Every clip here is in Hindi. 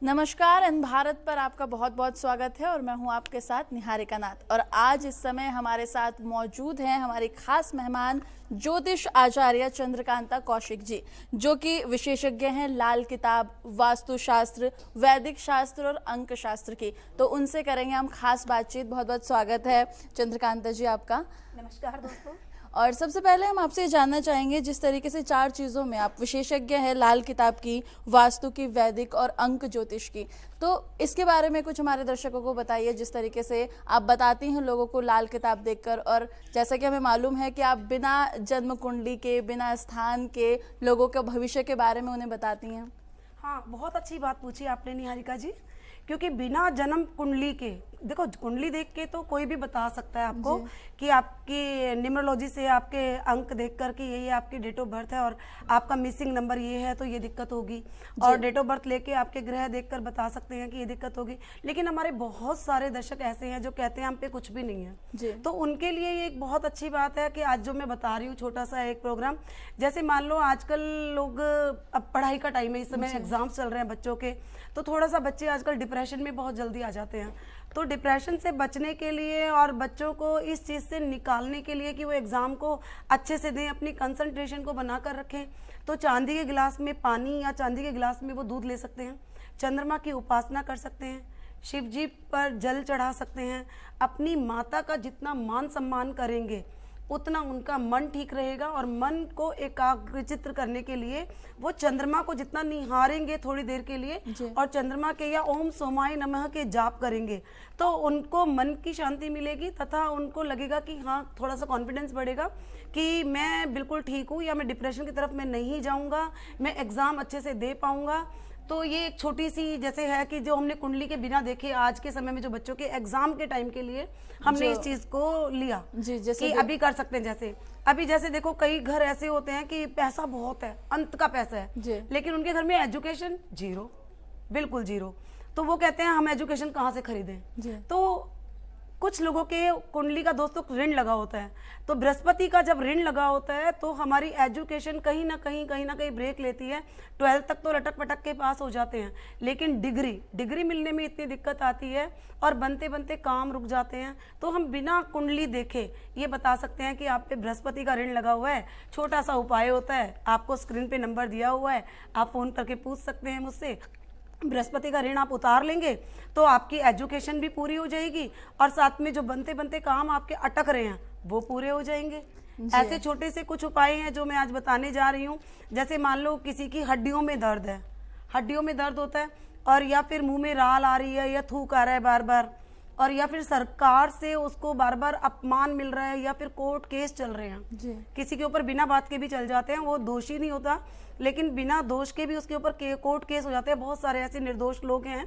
नमस्कार। इन भारत पर आपका बहुत बहुत स्वागत है और मैं हूं आपके साथ निहारिका नाथ। और आज इस समय हमारे साथ मौजूद हैं हमारी खास मेहमान ज्योतिष आचार्य चंद्रकांता कौशिक जी, जो कि विशेषज्ञ हैं लाल किताब, वास्तुशास्त्र, वैदिक शास्त्र और अंक शास्त्र की। तो उनसे करेंगे हम खास बातचीत। बहुत बहुत स्वागत है चंद्रकांता जी आपका। नमस्कार दोस्तों। और सबसे पहले हम आपसे ये जानना चाहेंगे, जिस तरीके से 4 चीज़ों में आप विशेषज्ञ हैं, लाल किताब की, वास्तु की, वैदिक और अंक ज्योतिष की, तो इसके बारे में कुछ हमारे दर्शकों को बताइए। जिस तरीके से आप बताती हैं लोगों को लाल किताब देखकर, और जैसा कि हमें मालूम है कि आप बिना जन्म कुंडली के, बिना स्थान के लोगों के भविष्य के बारे में उन्हें बताती हैं। हाँ, बहुत अच्छी बात पूछी आपने निहारिका जी, क्योंकि बिना जन्म कुंडली के, देखो कुंडली देख के तो कोई भी बता सकता है आपको कि आपकी न्यूमरोलॉजी से आपके अंक देख कर कि ये आपकी डेट ऑफ बर्थ है और आपका मिसिंग नंबर ये है तो ये दिक्कत होगी, और डेट ऑफ बर्थ लेके आपके ग्रह देखकर बता सकते हैं कि ये दिक्कत होगी। लेकिन हमारे बहुत सारे दर्शक ऐसे हैं जो कहते हैं हम पे कुछ भी नहीं है, तो उनके लिए ये एक बहुत अच्छी बात है कि आज जो मैं बता रही हूँ छोटा सा एक प्रोग्राम, जैसे मान लो आजकल लोग, अब पढ़ाई का टाइम है, इस समय एग्जाम्स चल रहे हैं बच्चों के, तो थोड़ा सा बच्चे आजकल डिप्रेशन में बहुत जल्दी आ जाते हैं। तो डिप्रेशन से बचने के लिए और बच्चों को इस चीज़ से निकालने के लिए कि वो एग्ज़ाम को अच्छे से दें, अपनी कंसंट्रेशन को बना कर रखें, तो चांदी के गिलास में पानी या चांदी के गिलास में वो दूध ले सकते हैं, चंद्रमा की उपासना कर सकते हैं, शिव जी पर जल चढ़ा सकते हैं। अपनी माता का जितना मान सम्मान करेंगे उतना उनका मन ठीक रहेगा, और मन को एकाग्रचित्र करने के लिए वो चंद्रमा को जितना निहारेंगे थोड़ी देर के लिए, और चंद्रमा के या ओम सोमाय नमः के जाप करेंगे, तो उनको मन की शांति मिलेगी, तथा उनको लगेगा कि हाँ, थोड़ा सा कॉन्फिडेंस बढ़ेगा कि मैं बिल्कुल ठीक हूँ, या मैं डिप्रेशन की तरफ मैं नहीं जाऊँगा, मैं एग्ज़ाम अच्छे से दे पाऊँगा। तो ये एक छोटी सी जैसे है कि जो हमने कुंडली के बिना देखे आज के समय में जो बच्चों के एग्जाम के टाइम के लिए हमने इस चीज को लिया जैसे कि अभी कर सकते हैं। जैसे देखो, कई घर ऐसे होते हैं कि पैसा बहुत है, अंत का पैसा है, लेकिन उनके घर में एजुकेशन जीरो, बिल्कुल जीरो। तो वो कहते हैं हम एजुकेशन कहाँ से खरीदें। तो कुछ लोगों के कुंडली का दोस्तों ऋण लगा होता है, तो बृहस्पति का जब ऋण लगा होता है तो हमारी एजुकेशन कहीं ना कहीं ब्रेक लेती है। 12th तक तो लटक पटक के पास हो जाते हैं, लेकिन डिग्री मिलने में इतनी दिक्कत आती है और बनते बनते काम रुक जाते हैं। तो हम बिना कुंडली देखे ये बता सकते हैं कि आप पे बृहस्पति का ऋण लगा हुआ है। छोटा सा उपाय होता है, आपको स्क्रीन पे नंबर दिया हुआ है, आप फोन करके पूछ सकते हैं मुझसे। बृहस्पति का ऋण आप उतार लेंगे तो आपकी एजुकेशन भी पूरी हो जाएगी, और साथ में जो बनते बनते काम आपके अटक रहे हैं वो पूरे हो जाएंगे। ऐसे छोटे से कुछ उपाय हैं जो मैं आज बताने जा रही हूँ। जैसे मान लो किसी की हड्डियों में दर्द है, हड्डियों में दर्द होता है, और या फिर मुंह में राल आ रही है, या थूक आ रहा है बार बार, और या फिर सरकार से उसको बार बार अपमान मिल रहा है, या फिर कोर्ट केस चल रहे हैं। किसी के ऊपर बिना बात के भी चल जाते हैं, वो दोषी नहीं होता, लेकिन बिना दोष के भी उसके ऊपर कोर्ट केस हो जाते हैं। बहुत सारे ऐसे निर्दोष लोग हैं,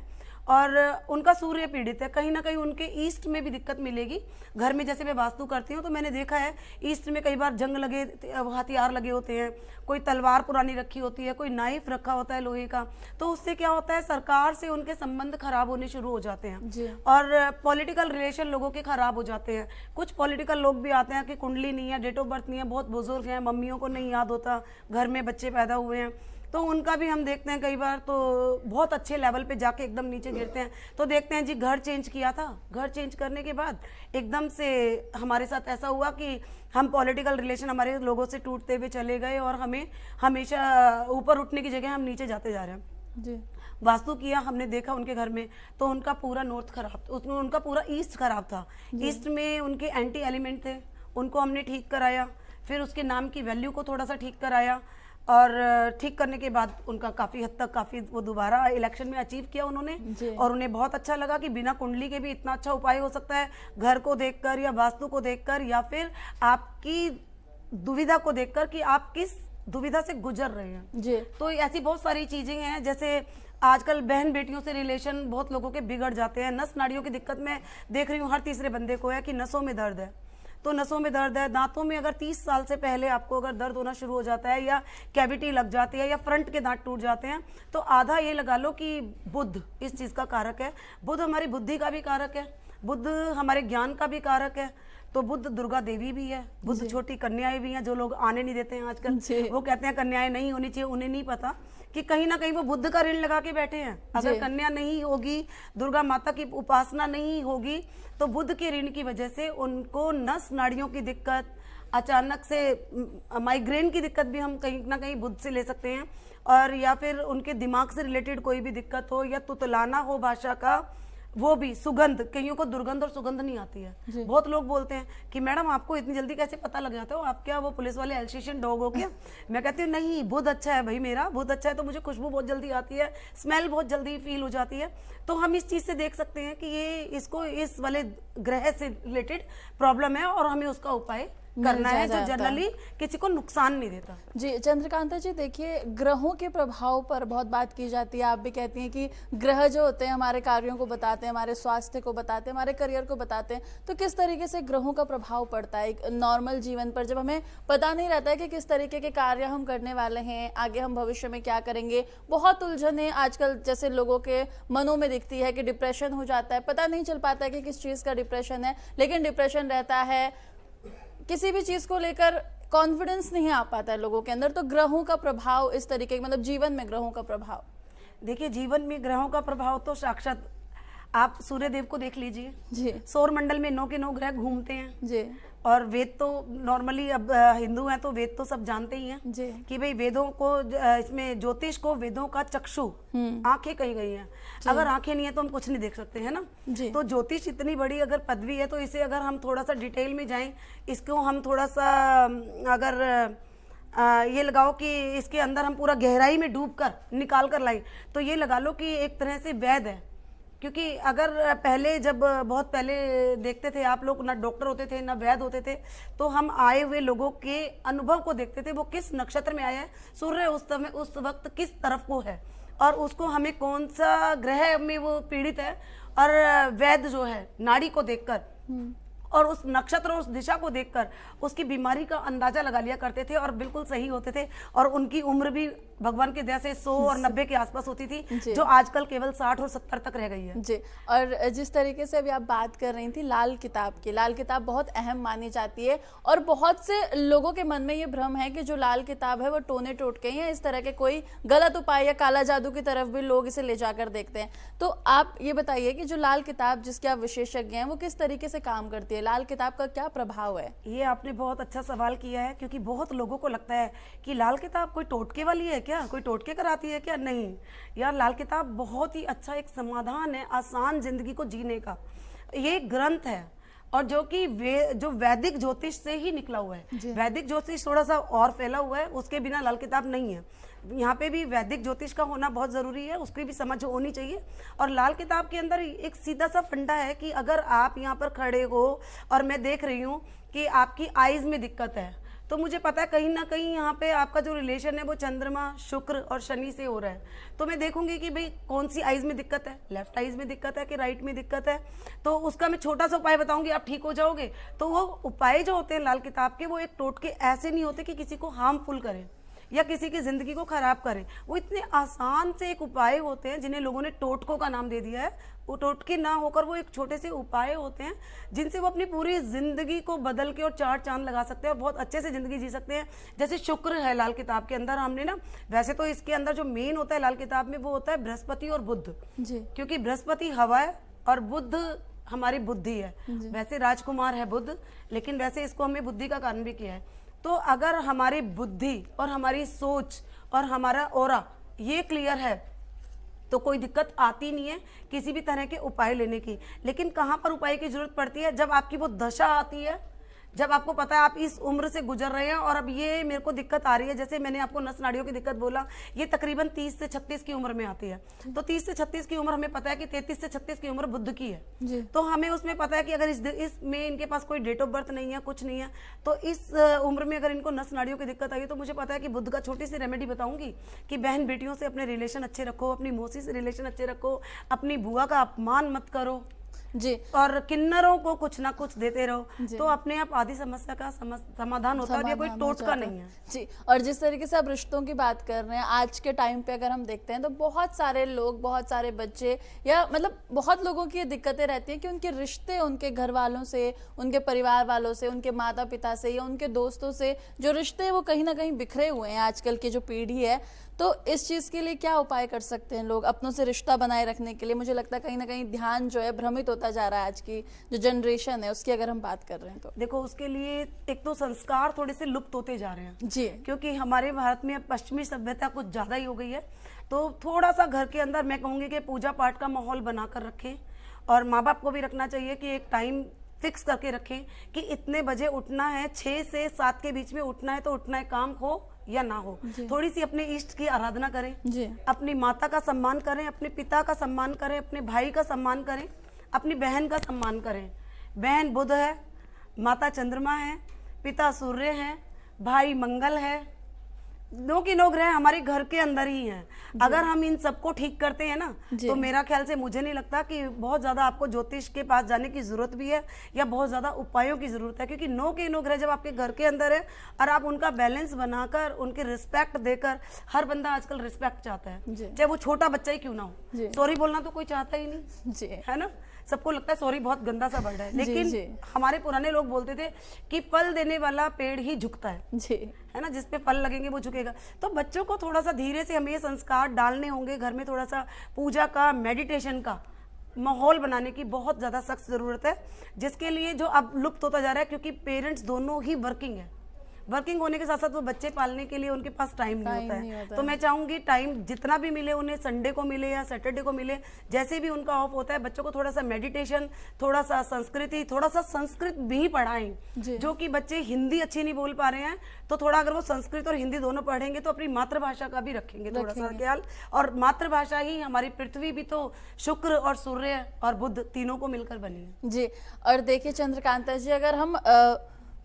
और उनका सूर्य पीड़ित है, कहीं ना कहीं उनके ईस्ट में भी दिक्कत मिलेगी। घर में जैसे मैं वास्तु करती हूँ तो मैंने देखा है ईस्ट में कई बार जंग लगे हथियार लगे होते हैं, कोई तलवार पुरानी रखी होती है, कोई नाइफ रखा होता है लोहे का, तो उससे क्या होता है, सरकार से उनके संबंध खराब होने शुरू हो जाते हैं, और पॉलिटिकल रिलेशन लोगों के खराब हो जाते हैं। कुछ पॉलिटिकल लोग भी आते हैं कि कुंडली नहीं है, डेट ऑफ बर्थ नहीं है, बहुत बुजुर्ग हैं, मम्मियों को नहीं याद होता, घर में बच्चे पैदा हुए हैं, तो उनका भी हम देखते हैं कई बार तो बहुत अच्छे लेवल पे जाके एकदम नीचे गिरते हैं। तो देखते हैं जी, घर चेंज किया था, घर चेंज करने के बाद एकदम से हमारे साथ ऐसा हुआ कि हम पॉलिटिकल रिलेशन हमारे लोगों से टूटते हुए चले गए, और हमें हमेशा ऊपर उठने की जगह हम नीचे जाते जा रहे हैं जी। वास्तु किया, हमने देखा उनके घर में, तो उनका पूरा नॉर्थ खराब, उनका पूरा ईस्ट खराब था। ईस्ट में उनके एंटी एलिमेंट थे, उनको हमने ठीक कराया, फिर उसके नाम की वैल्यू को थोड़ा सा ठीक कराया, और ठीक करने के बाद उनका काफ़ी हद तक वो दोबारा इलेक्शन में अचीव किया उन्होंने, और उन्हें बहुत अच्छा लगा कि बिना कुंडली के भी इतना अच्छा उपाय हो सकता है, घर को देखकर या वास्तु को देखकर, या फिर आपकी दुविधा को देखकर कि आप किस दुविधा से गुजर रहे हैं। तो ऐसी बहुत सारी चीज़ें हैं, जैसे आजकल बहन बेटियों से रिलेशन बहुत लोगों के बिगड़ जाते हैं। नस नाड़ियों की दिक्कत मैं देख रही हूँ, हर तीसरे बंदे को है कि नसों में दर्द है, तो नसों में दर्द है। दांतों में अगर 30 साल से पहले आपको अगर दर्द होना शुरू हो जाता है, या कैविटी लग जाती है, या फ्रंट के दांत टूट जाते हैं, तो आधा ये लगा लो कि बुध इस चीज़ का कारक है। बुध हमारी बुद्धि का भी कारक है, बुध हमारे ज्ञान का भी कारक है। तो बुद्ध दुर्गा देवी भी है, बुद्ध छोटी कन्याएं भी हैं जो लोग आने नहीं देते हैं आजकल। जी। वो कहते हैं कन्याएं नहीं होनी चाहिए, उन्हें नहीं पता कि कहीं ना कहीं वो बुद्ध का ऋण लगा के बैठे हैं। अगर कन्या नहीं होगी, दुर्गा माता की उपासना नहीं होगी, तो बुद्ध के ऋण की वजह से उनको नस नाड़ियों की दिक्कत, अचानक से माइग्रेन की दिक्कत भी हम कहीं ना कहीं बुद्ध से ले सकते हैं, और या फिर उनके दिमाग से रिलेटेड कोई भी दिक्कत हो, या तुतलाना हो भाषा का, वो भी सुगंध, कईयों को दुर्गंध और सुगंध नहीं आती है। बहुत लोग बोलते हैं कि मैडम आपको इतनी जल्दी कैसे पता लग जाता हो, आप क्या वो पुलिस वाले एल्सेशियन डॉग हो क्या? मैं कहती हूँ नहीं, बुध अच्छा है भाई, मेरा बुध अच्छा है तो मुझे खुशबू बहुत जल्दी आती है, स्मेल बहुत जल्दी फील हो जाती है। तो हम इस चीज से देख सकते हैं कि ये इसको इस वाले ग्रह से रिलेटेड प्रॉब्लम है और हमें उसका उपाय करना है जो जनरली किसी को नुकसान नहीं देता। जी चंद्रकांता जी, देखिए ग्रहों के प्रभाव पर बहुत बात की जाती है। आप भी कहती हैं कि ग्रह जो होते हैं हमारे कार्यों को बताते हैं, हमारे स्वास्थ्य को बताते हैं, हमारे करियर को बताते हैं। तो किस तरीके से ग्रहों का प्रभाव पड़ता है एक नॉर्मल जीवन पर, जब हमें पता नहीं रहता है कि किस तरीके के कार्य हम करने वाले हैं, आगे हम भविष्य में क्या करेंगे। बहुत उलझने आजकल जैसे लोगों के मनों में दिखती है कि डिप्रेशन हो जाता है, पता नहीं चल पाता है कि किस चीज़ का डिप्रेशन है, लेकिन डिप्रेशन रहता है, किसी भी चीज को लेकर कॉन्फिडेंस नहीं आ पाता है लोगों के अंदर। तो ग्रहों का प्रभाव इस तरीके के, मतलब जीवन में ग्रहों का प्रभाव। देखिए जीवन में ग्रहों का प्रभाव तो साक्षात आप सूर्य देव को देख लीजिए जी। सौर मंडल में 9 के 9 ग्रह घूमते हैं जी। और वेद तो नॉर्मली, अब हिंदू हैं तो वेद तो सब जानते ही हैं जी। कि भाई वेदों को, इसमें ज्योतिष को वेदों का चक्षु, आंखें कही गई हैं। अगर आंखें नहीं है तो हम कुछ नहीं देख सकते, है ना। जी। तो ज्योतिष इतनी बड़ी अगर पदवी है, तो इसे अगर हम थोड़ा सा डिटेल में जाएं, इसको हम थोड़ा सा अगर ये लगाओ कि इसके अंदर हम पूरा गहराई में डूब कर निकाल कर लाएं, तो ये लगा लो कि एक तरह से वैद है। क्योंकि अगर पहले, जब बहुत पहले देखते थे आप लोग, ना डॉक्टर होते थे ना वैद्य होते थे, तो हम आए हुए लोगों के अनुभव को देखते थे, वो किस नक्षत्र में आया है, सूर्य उस वक्त किस तरफ को है, और उसको हमें कौन सा ग्रह में वो पीड़ित है, और वैद्य जो है नाड़ी को देखकर और उस नक्षत्र और उस दिशा को देखकर उसकी बीमारी का अंदाजा लगा लिया करते थे, और बिल्कुल सही होते थे। और उनकी उम्र भी भगवान की दया से 100 और 90 के आसपास होती थी, जो आजकल केवल 60 और 70 तक रह गई है। जी। और जिस तरीके से अभी आप बात कर रही थी लाल किताब की, लाल किताब बहुत अहम मानी जाती है, और बहुत से लोगों के मन में ये भ्रम है कि जो लाल किताब है वो टोने टोटके या इस तरह के कोई गलत उपाय या काला जादू की तरफ भी लोग इसे ले जाकर देखते हैं। तो आप ये बताइए कि जो लाल किताब, जिसके आप विशेषज्ञ हैं, वो किस तरीके से काम करती है, लाल किताब का क्या प्रभाव है? ये आपने बहुत अच्छा सवाल किया है, क्योंकि बहुत लोगों को लगता है कि लाल किताब कोई टोटके वाली है क्या, कोई टोटके कराती है क्या। नहीं यार, लाल किताब बहुत ही अच्छा एक समाधान है आसान जिंदगी को जीने का। ये एक ग्रंथ है, और जो कि जो वैदिक ज्योतिष से ही निकला हुआ है। वैदिक ज्योतिष थोड़ा सा और फैला हुआ है, उसके बिना लाल किताब नहीं है। यहाँ पे भी वैदिक ज्योतिष का होना बहुत जरूरी है, उसकी भी समझ होनी चाहिए। और लाल किताब के अंदर एक सीधा सा फंडा है कि अगर आप यहाँ पर खड़े हो और मैं देख रही हूँ कि आपकी आईज में दिक्कत है, तो मुझे पता है कहीं ना कहीं यहाँ पे आपका जो रिलेशन है वो चंद्रमा, शुक्र और शनि से हो रहा है। तो मैं देखूंगी कि भाई कौन सी आईज में दिक्कत है, लेफ्ट आईज में दिक्कत है कि राइट में दिक्कत है, तो उसका मैं छोटा सा उपाय बताऊंगी, आप ठीक हो जाओगे। तो वो उपाय जो होते हैं लाल किताब के, वो एक टोटके ऐसे नहीं होते कि किसी को हार्मफुल करें या किसी की जिंदगी को खराब करें। वो इतने आसान से एक उपाय होते हैं जिन्हें लोगों ने टोटकों का नाम दे दिया है। वो टोटके ना होकर वो एक छोटे से उपाय होते हैं जिनसे वो अपनी पूरी जिंदगी को बदल के और चार चांद लगा सकते हैं और बहुत अच्छे से जिंदगी जी सकते हैं। जैसे शुक्र है लाल किताब के अंदर, हमने ना, वैसे तो इसके अंदर जो मेन होता है लाल किताब में वो होता है बृहस्पति और बुध जी। क्योंकि बृहस्पति हवा है और बुध हमारी बुद्धि है। वैसे राजकुमार है बुध, लेकिन वैसे इसको हमें बुद्धि का कारण भी किया है। तो अगर हमारी बुद्धि और हमारी सोच और हमारा ऑरा ये क्लियर है तो कोई दिक्कत आती नहीं है किसी भी तरह के उपाय लेने की। लेकिन कहाँ पर उपाय की जरूरत पड़ती है? जब आपकी वो दशा आती है, जब आपको पता है आप इस उम्र से गुजर रहे हैं और अब ये मेरे को दिक्कत आ रही है। जैसे मैंने आपको नस नाड़ियों की दिक्कत बोला, ये तकरीबन 30 से 36 की उम्र में आती है। तो 30 से 36 की उम्र हमें पता है कि 33 से 36 की उम्र बुध की है जी। तो हमें उसमें पता है कि अगर इसमें इनके पास कोई डेट ऑफ बर्थ नहीं है, कुछ नहीं है, तो इस उम्र में अगर इनको नस नाड़ियों की दिक्कत आई तो मुझे पता है कि बुध का छोटी सी रेमेडी बताऊंगी कि बहन बेटियों से अपने रिलेशन अच्छे रखो, अपनी मौसी से रिलेशन अच्छे रखो, अपनी बुआ का अपमान मत करो, जी और किन्नरों को कुछ ना कुछ देते रहो तो अपने आप आधी समस्या का समाधान होता है और ये कोई समाधान हो टोटका जाता नहीं है। जी। और जिस तरीके से आप रिश्तों की बात कर रहे हैं, आज के टाइम पे अगर हम देखते हैं तो बहुत सारे लोग, बहुत सारे बच्चे, या मतलब बहुत लोगों की ये दिक्कतें रहती हैं कि उनके रिश्ते उनके घर वालों से, उनके परिवार वालों से, उनके माता पिता से या उनके दोस्तों से जो रिश्ते हैं वो कहीं ना कहीं बिखरे हुए हैं आजकल की जो पीढ़ी है। तो इस चीज के लिए क्या उपाय कर सकते हैं लोग अपनों से रिश्ता बनाए रखने के लिए? मुझे लगता है कहीं ना कहीं ध्यान जो है भ्रमित होता जा रहा है आज की जो जनरेशन है उसकी, अगर हम बात कर रहे हैं तो। देखो उसके लिए एक तो संस्कार थोड़े से लुप्त होते जा रहे हैं जी क्योंकि हमारे भारत में अब पश्चिमी सभ्यता कुछ ज्यादा ही हो गई है। तो थोड़ा सा घर के अंदर मैं कहूंगी कि पूजा पाठ का माहौल बनाकर रखें और माँ बाप को भी रखना चाहिए कि एक टाइम फिक्स करके रखें कि इतने बजे उठना है, 6 से 7 के बीच में उठना है तो उठना है, काम हो या ना हो। थोड़ी सी अपने इष्ट की आराधना करें, जी अपनी माता का सम्मान करें, अपने पिता का सम्मान करें, अपने भाई का सम्मान करें, अपनी बहन का सम्मान करें। बहन बुध है, माता चंद्रमा है, पिता सूर्य है, भाई मंगल है, 9 की 9 ग्रह हमारे घर के अंदर ही हैं। अगर हम इन सबको ठीक करते हैं ना तो मेरा ख्याल से मुझे नहीं लगता कि बहुत ज्यादा आपको ज्योतिष के पास जाने की जरूरत भी है या बहुत ज्यादा उपायों की जरूरत है, क्योंकि 9 के 9 ग्रह जब आपके घर के अंदर है और आप उनका बैलेंस बनाकर उनके रिस्पेक्ट देकर, हर बंदा आजकल रिस्पेक्ट चाहता है, चाहे वो छोटा बच्चा ही क्यों ना हो। सॉरी बोलना तो कोई चाहता ही नहीं जी है ना, सबको लगता है सॉरी बहुत गंदा सा वर्ड है, लेकिन हमारे पुराने लोग बोलते थे कि फल देने वाला पेड़ ही झुकता है ना, जिसपे फल लगेंगे वो झुकेगा। तो बच्चों को थोड़ा सा धीरे से हमें ये संस्कार डालने होंगे, घर में थोड़ा सा पूजा का, मेडिटेशन का माहौल बनाने की बहुत ज्यादा सख्त जरूरत है, जिसके लिए जो अब लुप्त होता जा रहा है क्योंकि पेरेंट्स दोनों ही वर्किंग है। वर्किंग होने के साथ साथ वो बच्चे पालने के लिए उनके पास टाइम नहीं होता है। तो मैं चाहूंगी टाइम जितना भी मिले उन्हें, संडे को मिले या सैटरडे को मिले, जैसे भी उनका ऑफ होता है, बच्चों को थोड़ा सा मेडिटेशन, थोड़ा सा संस्कृति, थोड़ा सा संस्कृत भी पढ़ाएं। जो कि बच्चे हिंदी अच्छी नहीं बोल पा रहे हैं तो थोड़ा अगर वो संस्कृत और हिंदी दोनों पढ़ेंगे तो अपनी मातृभाषा का भी रखेंगे थोड़ा सा ख्याल। और मातृभाषा ही हमारी पृथ्वी भी तो शुक्र और सूर्य और बुध तीनों को मिलकर बनी है। जी। और देखिए चंद्रकांता जी, अगर हम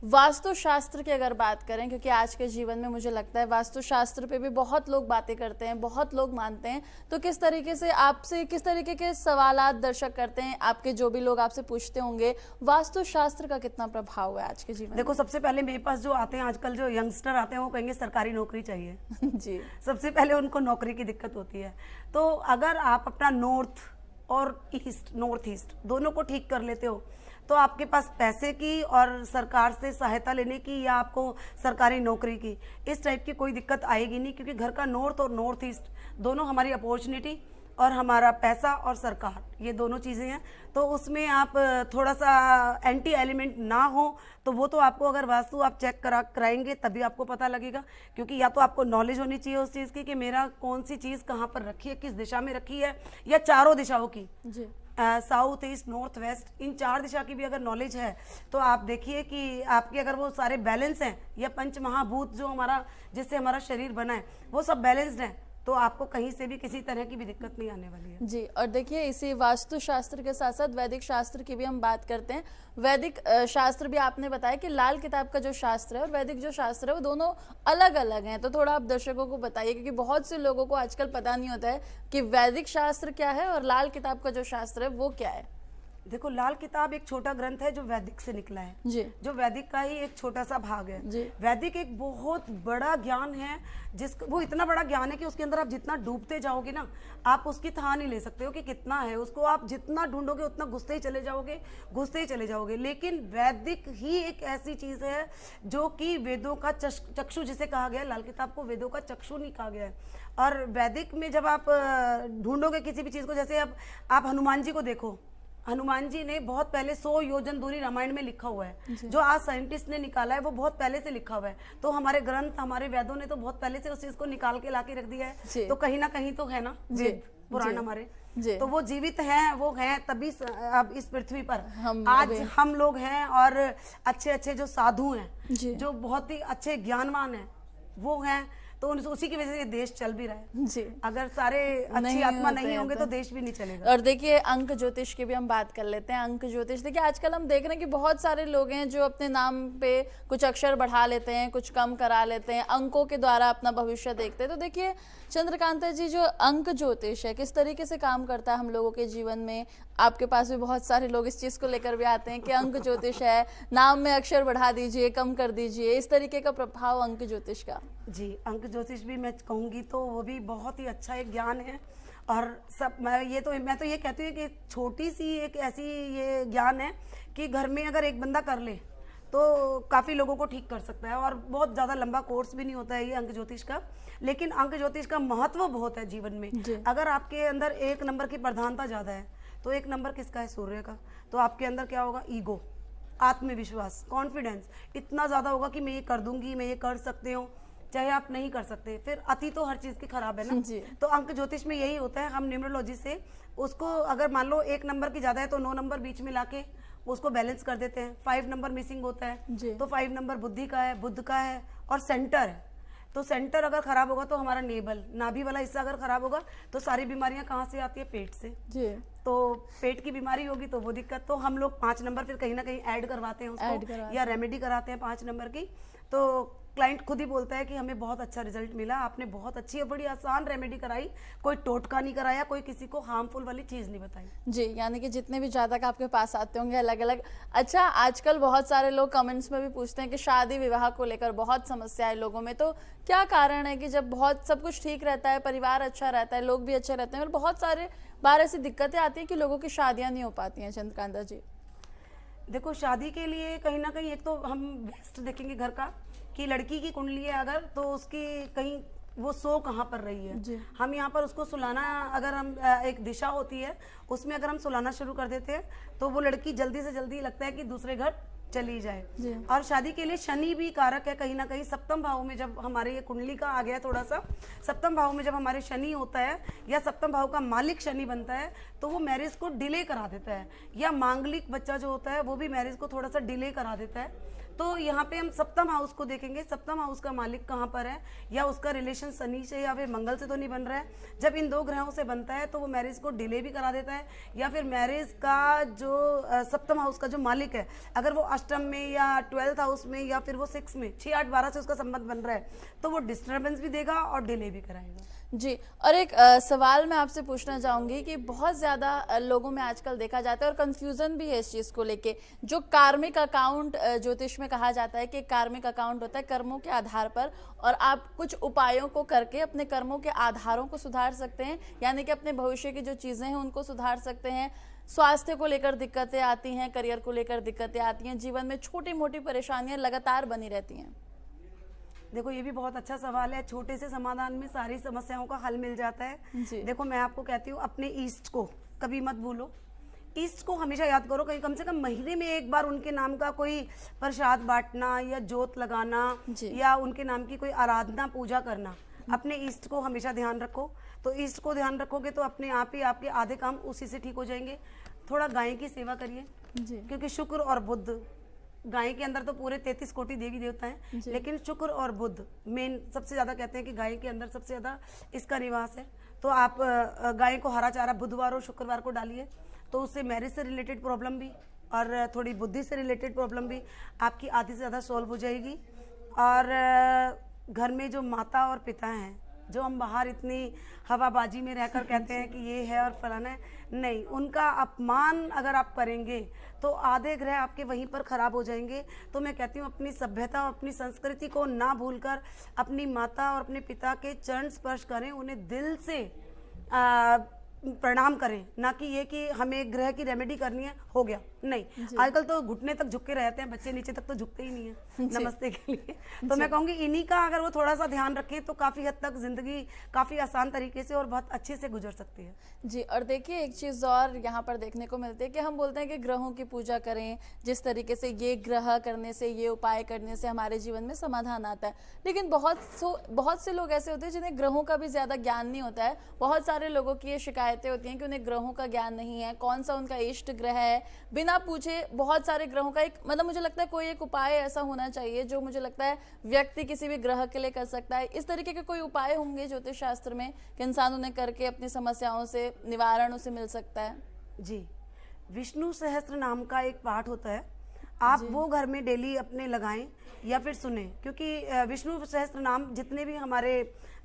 वास्तु शास्त्र की अगर बात करें, क्योंकि आज के जीवन में मुझे लगता है वास्तु शास्त्र पे भी बहुत लोग बातें करते हैं, बहुत लोग मानते हैं, तो किस तरीके से आपसे किस तरीके के सवालात दर्शक करते हैं, आपके जो भी लोग आपसे पूछते होंगे, वास्तु शास्त्र का कितना प्रभाव है आज के जीवन? देखो सबसे पहले मेरे पास जो आते हैं आजकल, जो यंगस्टर आते हैं, वो कहेंगे सरकारी नौकरी चाहिए जी सबसे पहले उनको नौकरी की दिक्कत होती है। तो अगर आप अपना नॉर्थ और नॉर्थ ईस्ट दोनों को ठीक कर लेते हो तो आपके पास पैसे की और सरकार से सहायता लेने की या आपको सरकारी नौकरी की इस टाइप की कोई दिक्कत आएगी नहीं, क्योंकि घर का नॉर्थ और नॉर्थ ईस्ट दोनों हमारी अपॉर्चुनिटी और हमारा पैसा और सरकार, ये दोनों चीज़ें हैं। तो उसमें आप थोड़ा सा एंटी एलिमेंट ना हो तो वो तो आपको अगर वास्तु आप चेक कराएंगे तभी आपको पता लगेगा, क्योंकि या तो आपको नॉलेज होनी चाहिए उस चीज़ की कि मेरा कौन सी चीज़ कहाँ पर रखी है, किस दिशा में रखी है, या चारों दिशाओं की, साउथ ईस्ट नॉर्थ वेस्ट, इन 4 दिशा की भी अगर नॉलेज है तो आप देखिए कि आपके अगर वो सारे बैलेंस हैं, या पंच महाभूत जो हमारा जिससे हमारा शरीर बना है वो सब बैलेंस्ड है, तो आपको कहीं से भी किसी तरह की भी दिक्कत नहीं आने वाली है। जी। और देखिए इसी वास्तु शास्त्र के साथ साथ वैदिक शास्त्र की भी हम बात करते हैं। वैदिक शास्त्र भी आपने बताया कि लाल किताब का जो शास्त्र है और वैदिक जो शास्त्र है वो दोनों अलग अलग हैं, तो थोड़ा आप दर्शकों को बताइए, क्योंकि बहुत से लोगों को आजकल पता नहीं होता है कि वैदिक शास्त्र क्या है और लाल किताब का जो शास्त्र है वो क्या है। देखो लाल किताब एक छोटा ग्रंथ है जो वैदिक से निकला है जी। जो वैदिक का ही एक छोटा सा भाग है जी। वैदिक एक बहुत बड़ा ज्ञान है, वो इतना बड़ा ज्ञान है कि उसके अंदर आप जितना डूबते जाओगे ना आप उसकी थाह नहीं ले सकते हो कि कितना है, उसको आप जितना ढूंढोगे उतना घुसते ही चले जाओगे, घुसते ही चले जाओगे। लेकिन वैदिक ही एक ऐसी चीज है जो कि वेदों का चक्षु जिसे कहा गया है, लाल किताब को वेदों का चक्षु नहीं कहा गया है। और वैदिक में जब आप ढूंढोगे किसी भी चीज को, जैसे अब आप हनुमान जी को देखो, हनुमान जी ने बहुत पहले 100 योजन दूरी रामायण में लिखा हुआ है, जो आज साइंटिस्ट ने निकाला है वो बहुत पहले से लिखा हुआ है। तो हमारे ग्रंथ, हमारे वेदों ने तो बहुत पहले से उस चीज को निकाल के लाके रख दिया है, तो कहीं ना कहीं तो है ना वेद पुराण हमारे, तो वो जीवित हैं, वो हैं, तभी अब इस पृथ्वी पर आज हम लोग हैं। और अच्छे अच्छे जो साधु हैं, जो बहुत ही अच्छे ज्ञानवान हैं वो हैं, तो उसी की वजह से ये देश चल भी रहा है। जी। अगर सारे अच्छी नहीं आत्मा होते नहीं हैं होंगे तो। तो देश भी नहीं चलेगा। और देखिए अंक ज्योतिष की भी हम बात कर लेते हैं। अंक ज्योतिष देखिए आजकल हम देख रहे हैं कि बहुत सारे लोग हैं जो अपने नाम पे कुछ अक्षर बढ़ा लेते हैं, कुछ कम करा लेते हैं, अंकों के द्वारा अपना भविष्य देखते हैं। तो देखिए चंद्रकांता जी, जो अंक ज्योतिष है किस तरीके से काम करता है हम लोगों के जीवन में? आपके पास भी बहुत सारे लोग इस चीज को लेकर भी आते हैं कि अंक ज्योतिष है, नाम में अक्षर बढ़ा दीजिए, कम कर दीजिए, इस तरीके का प्रभाव अंक ज्योतिष का। जी, अंक ज्योतिष भी मैं कहूँगी तो वो भी बहुत ही अच्छा एक ज्ञान है। और सब मैं तो ये कहती हूँ कि छोटी सी एक ऐसी ये ज्ञान है कि घर में अगर एक बंदा कर ले तो काफ़ी लोगों को ठीक कर सकता है। और बहुत ज़्यादा लंबा कोर्स भी नहीं होता है ये अंक ज्योतिष का, लेकिन अंक ज्योतिष का महत्व बहुत है जीवन में। अगर आपके अंदर एक नंबर की प्रधानता ज़्यादा है तो एक नंबर किसका है? सूर्य का। तो आपके अंदर क्या होगा? ईगो, आत्मविश्वास, कॉन्फिडेंस इतना ज़्यादा होगा कि मैं ये कर दूंगी, मैं ये कर सकती हूँ, चाहे आप नहीं कर सकते। फिर अति तो हर चीज़ की खराब है ना। तो अंक ज्योतिष में यही होता है, हम न्यूमरोलॉजी से उसको अगर मान लो एक नंबर की ज़्यादा है तो 9 नंबर बीच में लाके उसको बैलेंस कर देते हैं। 5 नंबर मिसिंग होता है तो 5 नंबर बुद्धि का है, बुध का है और सेंटर है। तो सेंटर अगर खराब होगा तो हमारा नेबल, नाभि वाला हिस्सा अगर खराब होगा तो सारी बीमारियां कहाँ से आती है? पेट से। तो पेट की बीमारी होगी तो वो दिक्कत। तो हम लोग 5 नंबर फिर कहीं ना कहीं ऐड करवाते हैं उसको, या रेमेडी कराते हैं 5 नंबर की। तो क्लाइंट खुद ही बोलता है कि हमें बहुत अच्छा रिजल्ट मिला, आपने बहुत अच्छी और बड़ी आसान रेमेडी कराई, कोई टोटका नहीं कराया, कोई किसी को हार्मफुल वाली चीज नहीं बताई। जी, यानी कि जितने भी जातक आपके पास आते होंगे अलग अलग। अच्छा, आजकल बहुत सारे लोग कमेंट्स में भी पूछते हैं कि शादी विवाह को लेकर बहुत समस्या है लोगों में, तो क्या कारण है कि जब बहुत सब कुछ ठीक रहता है, परिवार अच्छा रहता है, लोग भी अच्छे रहते हैं, और बहुत सारे बार ऐसी दिक्कतें आती हैं कि लोगों की शादियां नहीं हो पाती हैं? चंद्रकांता जी, देखो शादी के लिए कहीं ना कहीं एक तो हम बेस्ट देखेंगे घर का कि लड़की की कुंडली है अगर, तो उसकी कहीं वो सो कहाँ पर रही है। हम यहाँ पर उसको सुलाना, अगर हम एक दिशा होती है उसमें अगर हम सुलाना शुरू कर देते हैं तो वो लड़की जल्दी से जल्दी लगता है कि दूसरे घर चली जाए। और शादी के लिए शनि भी कारक है कहीं ना कहीं। सप्तम भाव में जब हमारे ये कुंडली का आ गया थोड़ा सा, सप्तम भाव में जब हमारे शनि होता है या सप्तम भाव का मालिक शनि बनता है तो वो मैरिज को डिले करा देता है, या मांगलिक बच्चा जो होता है वो भी मैरिज को थोड़ा सा डिले करा देता है। तो यहाँ पे हम सप्तम हाउस को देखेंगे, सप्तम हाउस का मालिक कहाँ पर है, या उसका रिलेशन शनि से या फिर मंगल से तो नहीं बन रहा है। जब इन 2 ग्रहों से बनता है तो वो मैरिज को डिले भी करा देता है, या फिर मैरिज का जो सप्तम हाउस का जो मालिक है अगर वो अष्टम में या 12th हाउस में या फिर वो 6 में 6, 8, 12 से उसका संबंध बन रहा है तो वो डिस्टर्बेंस भी देगा और डिले भी कराएगा। जी, और एक सवाल मैं आपसे पूछना चाहूंगी कि बहुत ज्यादा लोगों में आजकल देखा जाता है और कंफ्यूजन भी है इस चीज को लेके, जो कार्मिक अकाउंट ज्योतिष में कहा जाता है कि कार्मिक अकाउंट होता है कर्मों के आधार पर, और आप कुछ उपायों को करके अपने कर्मों के आधारों को सुधार सकते हैं, यानी कि अपने भविष्य की जो चीजें हैं उनको सुधार सकते हैं। स्वास्थ्य को लेकर दिक्कतें आती हैं, करियर को लेकर दिक्कतें आती हैं, जीवन में छोटी मोटी परेशानियां लगातार बनी रहती हैं। देखो ये भी बहुत अच्छा सवाल है। छोटे से समाधान में सारी समस्याओं का हल मिल जाता है। देखो मैं आपको कहती हूँ अपने ईस्ट को कभी मत भूलो, ईस्ट को हमेशा याद करो। कहीं कम से कम महीने में एक बार उनके नाम का कोई प्रसाद बांटना या जोत लगाना या उनके नाम की कोई आराधना पूजा करना, अपने ईस्ट को हमेशा ध्यान रखो। तो ईस्ट को ध्यान रखोगे तो अपने आप ही आपके आधे काम उसी से ठीक हो जाएंगे। थोड़ा गाय की सेवा करिए, क्योंकि शुक्र और बुध, गाय के अंदर तो पूरे 33 कोटि देवी देवता हैं, लेकिन शुक्र और बुध मेन सबसे ज्यादा कहते हैं कि गाय के अंदर सबसे ज्यादा इसका निवास है। तो आप गाय को हरा चारा बुधवार और शुक्रवार को डालिए, तो उससे मैरिज से रिलेटेड प्रॉब्लम भी और थोड़ी बुद्धि से रिलेटेड प्रॉब्लम भी आपकी आधी से ज़्यादा सॉल्व हो जाएगी। और घर में जो माता और पिता हैं, जो हम बाहर इतनी हवाबाजी में रहकर कहते हैं कि ये है और फलाना है, नहीं, उनका अपमान अगर आप करेंगे तो आधे ग्रह आपके वहीं पर खराब हो जाएंगे। तो मैं कहती हूँ अपनी सभ्यता और अपनी संस्कृति को ना भूलकर अपनी माता और अपने पिता के चरण स्पर्श करें, उन्हें दिल से प्रणाम करें, ना कि ये कि हमें ग्रह की रेमेडी करनी है हो गया, नहीं। आजकल तो घुटने तक झुक के रहते हैं बच्चे, नीचे तक तो झुकते ही नहीं है नमस्ते के लिए। तो मैं कहूँगी इन्हीं का अगर वो थोड़ा सा ध्यान रखें तो काफ़ी हद तक जिंदगी काफ़ी आसान तरीके से और बहुत अच्छे से गुजर सकती है। जी, और देखिए एक चीज़ और यहाँ पर देखने को मिलती है कि हम बोलते हैं कि ग्रहों की पूजा करें, जिस तरीके से ये ग्रह करने से, ये उपाय करने से हमारे जीवन में समाधान आता है, लेकिन बहुत से लोग ऐसे होते हैं जिन्हें ग्रहों का भी ज़्यादा ज्ञान नहीं होता है। बहुत सारे लोगों की ये शिकायत शिकायतें होती हैं कि उन्हें ग्रहों का ज्ञान नहीं है, कौन सा उनका इष्ट ग्रह है, बिना पूछे बहुत सारे ग्रहों का एक मतलब मुझे लगता है कोई एक उपाय ऐसा होना चाहिए जो मुझे लगता है व्यक्ति किसी भी ग्रह के लिए कर सकता है। इस तरीके के कोई उपाय होंगे ज्योतिष शास्त्र में कि इंसान उन्हें करके अपनी समस्याओं से निवारण उसे मिल सकता है? जी, विष्णु सहस्त्र नाम का एक पाठ होता है, आप वो घर में डेली अपने लगाएं या फिर सुने, क्योंकि विष्णु सहस्त्र नाम जितने भी हमारे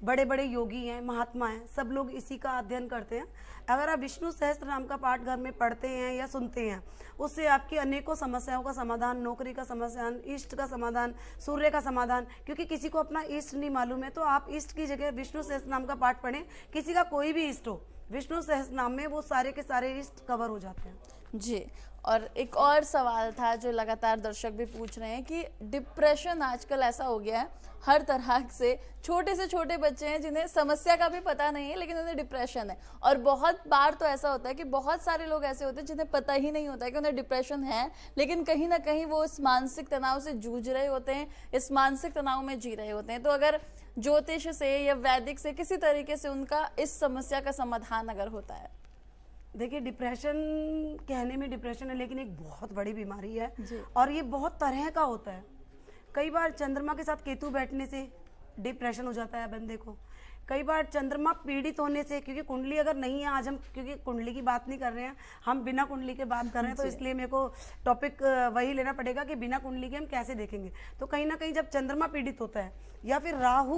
बड़े बड़े योगी हैं, महात्मा हैं, सब लोग इसी का अध्ययन करते हैं। अगर आप विष्णु सहस्त्र नाम का पाठ घर में पढ़ते हैं या सुनते हैं, उससे आपकी अनेकों समस्याओं का समाधान, नौकरी का समाधान, इष्ट का समाधान, सूर्य का समाधान, क्योंकि किसी को अपना इष्ट नहीं मालूम है तो आप इष्ट की जगह विष्णु सहस्त्र नाम का पाठ पढ़ें। किसी का कोई भी इष्ट हो, विष्णु सहस्त्र नाम में वो सारे के सारे इष्ट कवर हो जाते हैं। जी, और एक और सवाल था जो लगातार दर्शक भी पूछ रहे हैं कि डिप्रेशन आजकल ऐसा हो गया है, हर तरह से छोटे बच्चे हैं जिन्हें समस्या का भी पता नहीं है लेकिन उन्हें डिप्रेशन है। और बहुत बार तो ऐसा होता है कि बहुत सारे लोग ऐसे होते हैं जिन्हें पता ही नहीं होता है कि उन्हें डिप्रेशन है, लेकिन कहीं ना कहीं वो इस मानसिक तनाव से जूझ रहे होते हैं, इस मानसिक तनाव में जी रहे होते हैं। तो अगर ज्योतिष से या वैदिक से किसी तरीके से उनका इस समस्या का समाधान अगर होता है? देखिए, डिप्रेशन कहने में डिप्रेशन है लेकिन एक बहुत बड़ी बीमारी है और ये बहुत तरह का होता है। कई बार चंद्रमा के साथ केतु बैठने से डिप्रेशन हो जाता है बंदे को, कई बार चंद्रमा पीड़ित होने से, क्योंकि कुंडली अगर नहीं है, आज हम क्योंकि कुंडली की बात नहीं कर रहे हैं, हम बिना कुंडली के बात कर रहे हैं, तो इसलिए मेरे को टॉपिक वही लेना पड़ेगा कि बिना कुंडली के हम कैसे देखेंगे। तो कहीं ना कहीं जब चंद्रमा पीड़ित होता है या फिर राहु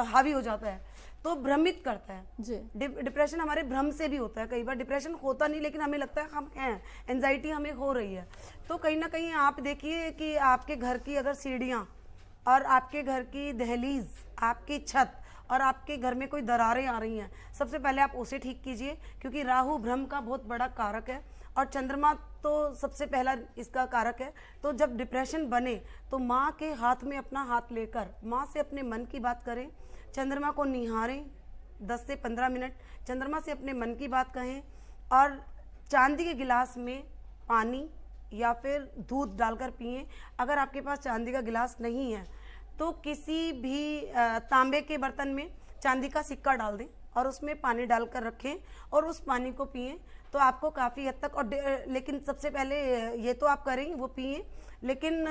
हावी हो जाता है तो भ्रमित करता है। डिप्रेशन हमारे भ्रम से भी होता है, कई बार डिप्रेशन होता नहीं लेकिन हमें लगता है हम हैं, एंजाइटी हमें हो रही है। तो कहीं ना कहीं आप देखिए कि आपके घर की अगर सीढ़ियाँ और आपके घर की दहलीज, आपकी छत और आपके घर में कोई दरारें आ रही हैं, सबसे पहले आप उसे ठीक कीजिए, क्योंकि राहु भ्रम का बहुत बड़ा कारक है और चंद्रमा तो सबसे पहला इसका कारक है। तो जब डिप्रेशन बने तो माँ के हाथ में अपना हाथ लेकर माँ से अपने मन की बात करें, चंद्रमा को निहारें 10 से 15 मिनट, चंद्रमा से अपने मन की बात कहें और चांदी के गिलास में पानी या फिर दूध डालकर पिएं। अगर आपके पास चांदी का गिलास नहीं है तो किसी भी तांबे के बर्तन में चांदी का सिक्का डाल दें और उसमें पानी डालकर रखें और उस पानी को पिएं, तो आपको काफ़ी हद तक और लेकिन सबसे पहले ये तो आप करेंगे वो पिएं, लेकिन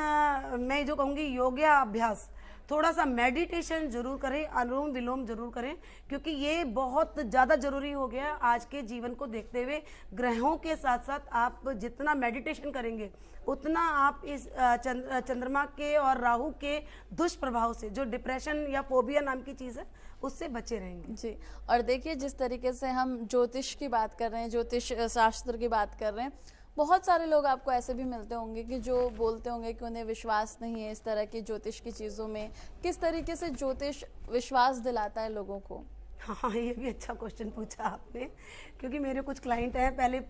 मैं जो कहूँगी योगाभ्यास, थोड़ा सा मेडिटेशन जरूर करें, अनुलोम विलोम जरूर करें, क्योंकि ये बहुत ज़्यादा जरूरी हो गया आज के जीवन को देखते हुए। ग्रहों के साथ साथ आप जितना मेडिटेशन करेंगे उतना आप इस चंद्रमा के और राहु के दुष्प्रभाव से, जो डिप्रेशन या फोबिया नाम की चीज़ है, उससे बचे रहेंगे। जी, और देखिए जिस तरीके से हम ज्योतिष की बात कर रहे हैं, ज्योतिष शास्त्र की बात कर रहे हैं, बहुत सारे लोग आपको ऐसे भी मिलते होंगे कि जो बोलते होंगे कि उन्हें विश्वास नहीं है इस तरह की ज्योतिष की चीज़ों में। किस तरीके से ज्योतिष विश्वास दिलाता है लोगों को? हाँ, ये भी अच्छा क्वेश्चन पूछा आपने, क्योंकि मेरे कुछ क्लाइंट हैं, पहले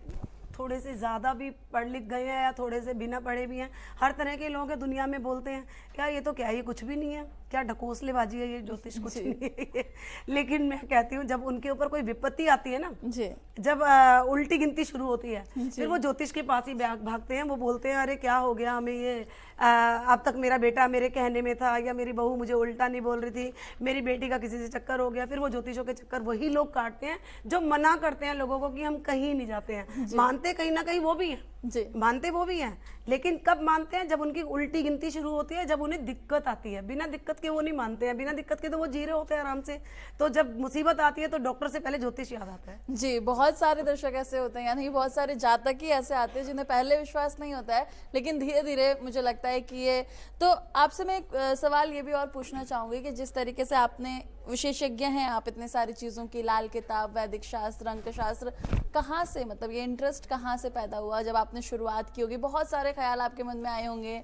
थोड़े से ज़्यादा भी पढ़ लिख गए हैं या थोड़े से बिना पढ़े भी हैं, हर तरह के लोग हैं दुनिया में, बोलते हैं क्या ये तो क्या, ये कुछ भी नहीं है, क्या ढकोसलेबाजी है, ये ज्योतिष कुछ नहीं है ये। लेकिन मैं कहती हूँ जब उनके ऊपर कोई विपत्ति आती है ना जी, जब उल्टी गिनती शुरू होती है, फिर वो ज्योतिष के पास ही भागते हैं। वो बोलते हैं अरे क्या हो गया हमें, ये अब तक मेरा बेटा मेरे कहने में था, या मेरी बहू मुझे उल्टा नहीं बोल रही थी, मेरी बेटी का किसी से चक्कर हो गया। फिर वो ज्योतिषों के चक्कर वही लोग काटते हैं जो मना करते हैं लोगों को कि हम कहीं नहीं जाते हैं। मानते कहीं ना कहीं वो भी हैं जी, मानते वो भी हैं, लेकिन कब मानते हैं? जब उनकी उल्टी गिनती शुरू होती है, जब उन्हें दिक्कत आती है। बिना दिक्कत के वो नहीं मानते हैं, बिना दिक्कत के तो वो जी रहे होते हैं आराम से। तो जब मुसीबत आती है तो डॉक्टर से पहले ज्योतिष याद आता है। जी, बहुत सारे दर्शक ऐसे होते हैं, यानी बहुत सारे जातक ही ऐसे आते हैं जिन्हें पहले विश्वास नहीं होता है, लेकिन धीरे धीरे मुझे लगता है कि ये। तो आपसे मैं एक सवाल ये भी और पूछना चाहूंगी कि जिस तरीके से आपने, विशेषज्ञ हैं आप इतने सारी चीज़ों की, लाल किताब, वैदिक शास्त्र, अंक शास्त्र, कहाँ से, मतलब ये इंटरेस्ट कहाँ से पैदा हुआ? जब आपने शुरुआत की होगी, बहुत सारे ख्याल आपके मन में आए होंगे,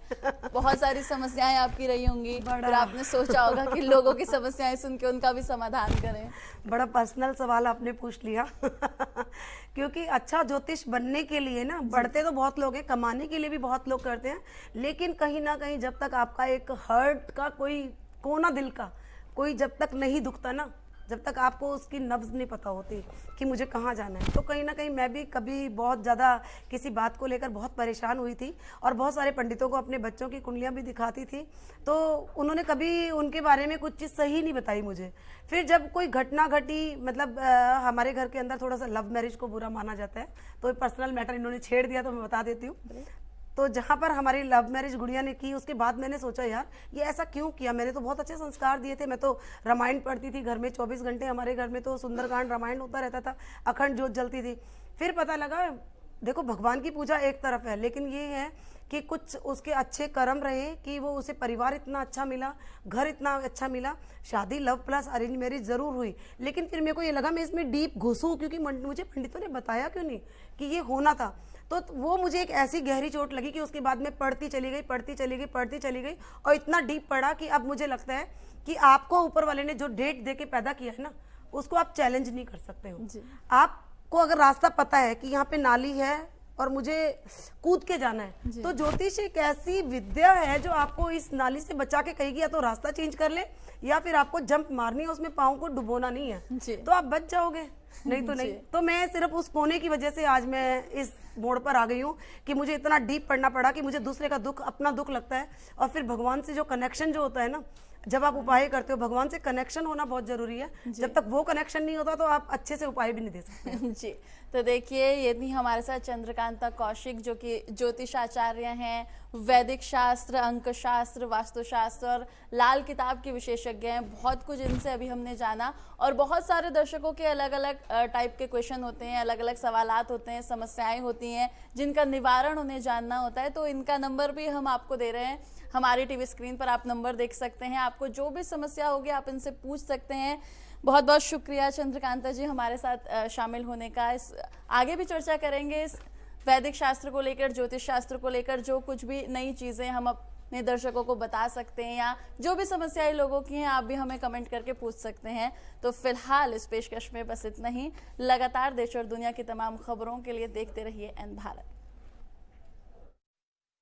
बहुत सारी समस्याएं आपकी रही होंगी, फिर आपने सोचा होगा कि लोगों की समस्याएं सुन के उनका भी समाधान करें। बड़ा पर्सनल सवाल आपने पूछ लिया क्योंकि अच्छा ज्योतिष बनने के लिए ना, बढ़ते तो बहुत लोग हैं, कमाने के लिए भी बहुत लोग करते हैं, लेकिन कहीं ना कहीं जब तक आपका एक हर्ट का कोई कोना, दिल का कोई जब तक नहीं दुखता ना, जब तक आपको उसकी नब्ज नहीं पता होती कि मुझे कहाँ जाना है। तो कहीं ना कहीं मैं भी कभी बहुत ज़्यादा किसी बात को लेकर बहुत परेशान हुई थी और बहुत सारे पंडितों को अपने बच्चों की कुंडलियाँ भी दिखाती थी, तो उन्होंने कभी उनके बारे में कुछ चीज़ सही नहीं बताई मुझे। फिर जब कोई घटना घटी, मतलब हमारे घर के अंदर थोड़ा सा लव मैरिज को बुरा माना जाता है, तो पर्सनल मैटर इन्होंने छेड़ दिया तो मैं बता देती हूँ। तो जहाँ पर हमारी लव मैरिज गुड़िया ने की, उसके बाद मैंने सोचा यार ये ऐसा क्यों किया। मैंने तो बहुत अच्छे संस्कार दिए थे, मैं तो रामायण पढ़ती थी घर में 24 घंटे, हमारे घर में तो सुंदरकांड रामायण होता रहता था, अखंड ज्योत जलती थी। फिर पता लगा देखो भगवान की पूजा एक तरफ है, लेकिन ये है कि कुछ उसके अच्छे कर्म रहे कि वो उसे परिवार इतना अच्छा मिला, घर इतना अच्छा मिला, शादी लव प्लस अरेंज मैरिज ज़रूर हुई। लेकिन फिर मेरे को ये लगा मैं इसमें डीप घुसूँ, क्योंकि मुझे पंडितों ने बताया क्यों नहीं कि ये होना था। तो वो मुझे एक ऐसी गहरी चोट लगी कि उसके बाद में पढ़ती चली गई और इतना डीप पढ़ा कि अब मुझे लगता है कि आपको ऊपर वाले ने जो डेट दे के पैदा किया है ना, उसको आप चैलेंज नहीं कर सकते हो। आपको अगर रास्ता पता है कि यहाँ पे नाली है और मुझे कूद के जाना है, तो ज्योतिष एक ऐसी विद्या है जो आपको इस नाली से बचा के कहेगी या तो रास्ता चेंज कर ले या फिर आपको जंप मारनी है, उसमें पाँव को डुबोना नहीं है, तो आप बच जाओगे, नहीं तो नहीं। तो मैं सिर्फ उस कोने की वजह से आज मैं इस मोड़ पर आ गई हूँ कि मुझे इतना डीप पढ़ना पड़ा कि मुझे दूसरे का दुख अपना दुख लगता है। और फिर भगवान से जो कनेक्शन जो होता है ना, जब आप उपाय करते हो, भगवान से कनेक्शन होना बहुत जरूरी है। जब तक वो कनेक्शन नहीं होता तो आप अच्छे से उपाय भी नहीं दे सकते। जी, तो देखिए ये थी हमारे साथ चंद्रकांता कौशिक, जो कि ज्योतिष आचार्य हैं, वैदिक शास्त्र, अंक शास्त्र, वास्तुशास्त्र और लाल किताब के विशेषज्ञ हैं। बहुत कुछ इनसे अभी हमने जाना और बहुत सारे दर्शकों के अलग अलग टाइप के क्वेश्चन होते हैं, अलग अलग सवालात होते हैं, समस्याएं होती हैं जिनका निवारण उन्हें जानना होता है। तो इनका नंबर भी हम आपको दे रहे हैं, हमारी टीवी स्क्रीन पर आप नंबर देख सकते हैं। आपको जो भी समस्या होगी आप इनसे पूछ सकते हैं। बहुत बहुत शुक्रिया चंद्रकांता जी हमारे साथ शामिल होने का। इस आगे भी चर्चा करेंगे इस वैदिक शास्त्र को लेकर, ज्योतिष शास्त्र को लेकर, जो कुछ भी नई चीज़ें हम अपने दर्शकों को बता सकते हैं या जो भी समस्याएं लोगों की हैं आप भी हमें कमेंट करके पूछ सकते हैं। तो फिलहाल इस पेशकश में बस इतना ही। लगातार देश और दुनिया की तमाम खबरों के लिए देखते रहिए एन भारत।